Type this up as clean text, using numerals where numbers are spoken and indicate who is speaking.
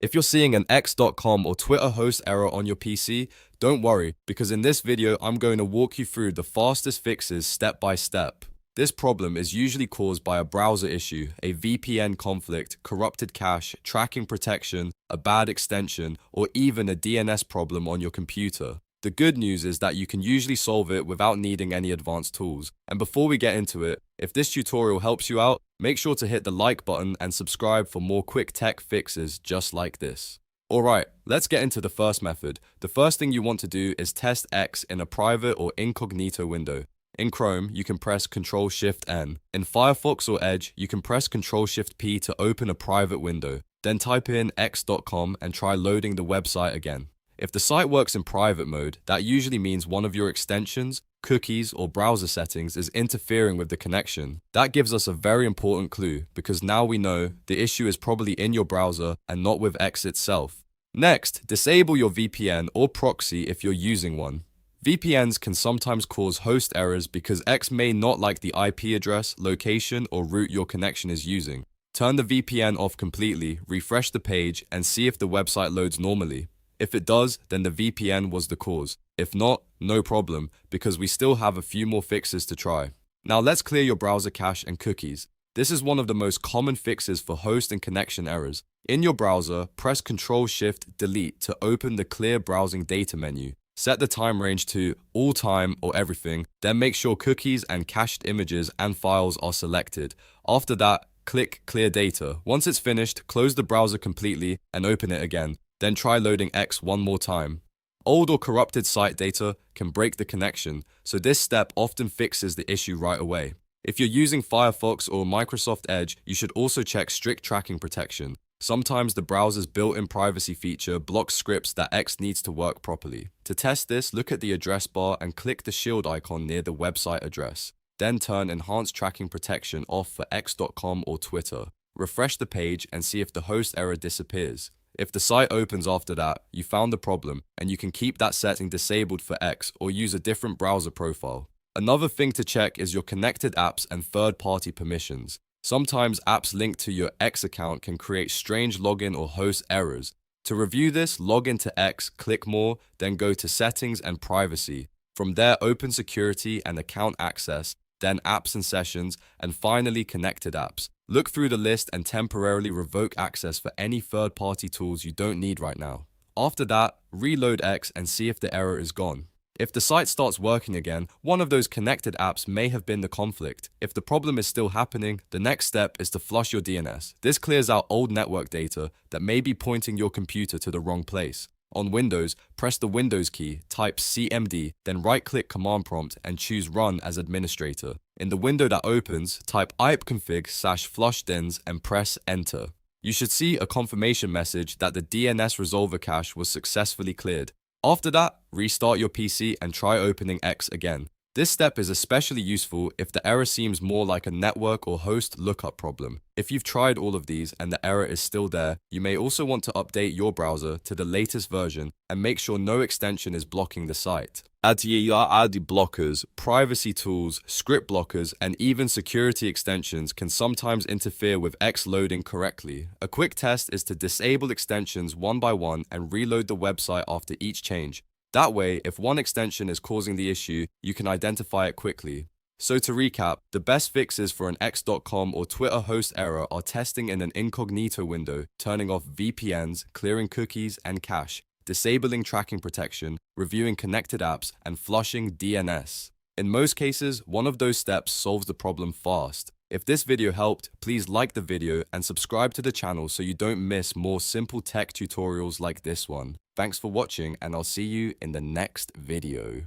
Speaker 1: If you're seeing an x.com or Twitter host error on your PC, don't worry, because in this video I'm going to walk you through the fastest fixes step by step. This problem is usually caused by a browser issue, a VPN conflict, corrupted cache, tracking protection, a bad extension, or even a DNS problem on your computer. The good news is that you can usually solve it without needing any advanced tools. And before we get into it, if this tutorial helps you out, make sure to hit the like button and subscribe for more quick tech fixes just like this. Alright, let's get into the first method. The first thing you want to do is test X in a private or incognito window. In Chrome, you can press Ctrl-Shift-N. In Firefox or Edge, you can press Ctrl-Shift-P to open a private window. Then type in x.com and try loading the website again. If the site works in private mode, that usually means one of your extensions, cookies, or browser settings is interfering with the connection. That gives us a very important clue, because now we know the issue is probably in your browser and not with X itself. Next, disable your VPN or proxy if you're using one. VPNs can sometimes cause host errors because X may not like the IP address, location, or route your connection is using. Turn the VPN off completely, refresh the page, and see if the website loads normally. If it does, then the VPN was the cause. If not, no problem, because we still have a few more fixes to try. Now let's clear your browser cache and cookies. This is one of the most common fixes for host and connection errors. In your browser, press Ctrl-Shift-Delete to open the Clear Browsing Data menu. Set the time range to all time or everything, then make sure cookies and cached images and files are selected. After that, click Clear Data. Once it's finished, close the browser completely and open it again. Then try loading X one more time. Old or corrupted site data can break the connection, so this step often fixes the issue right away. If you're using Firefox or Microsoft Edge, you should also check strict tracking protection. Sometimes the browser's built-in privacy feature blocks scripts that X needs to work properly. To test this, look at the address bar and click the shield icon near the website address. Then turn Enhanced Tracking Protection off for x.com or Twitter. Refresh the page and see if the host error disappears. If the site opens after that, you found the problem, and you can keep that setting disabled for X or use a different browser profile. Another thing to check is your connected apps and third-party permissions. Sometimes apps linked to your X account can create strange login or host errors. To review this, log into X, click More, then go to Settings and Privacy. From there, open Security and Account Access, then Apps and Sessions, and finally Connected Apps. Look through the list and temporarily revoke access for any third-party tools you don't need right now. After that, reload X and see if the error is gone. If the site starts working again, one of those connected apps may have been the conflict. If the problem is still happening, the next step is to flush your DNS. This clears out old network data that may be pointing your computer to the wrong place. On Windows, press the Windows key, type CMD, then right-click Command Prompt and choose Run as administrator. In the window that opens, type ipconfig/flushdins and press Enter. You should see a confirmation message that the DNS resolver cache was successfully cleared. After that, restart your PC and try opening X again. This step is especially useful if the error seems more like a network or host lookup problem. If you've tried all of these and the error is still there, you may also want to update your browser to the latest version and make sure no extension is blocking the site. Add blockers, privacy tools, script blockers, and even security extensions can sometimes interfere with X loading correctly. A quick test is to disable extensions one by one and reload the website after each change. That way, if one extension is causing the issue, you can identify it quickly. So to recap, the best fixes for an x.com or Twitter host error are testing in an incognito window, turning off VPNs, clearing cookies and cache, disabling tracking protection, reviewing connected apps, and flushing DNS. In most cases, one of those steps solves the problem fast. If this video helped, please like the video and subscribe to the channel so you don't miss more simple tech tutorials like this one. Thanks for watching, and I'll see you in the next video.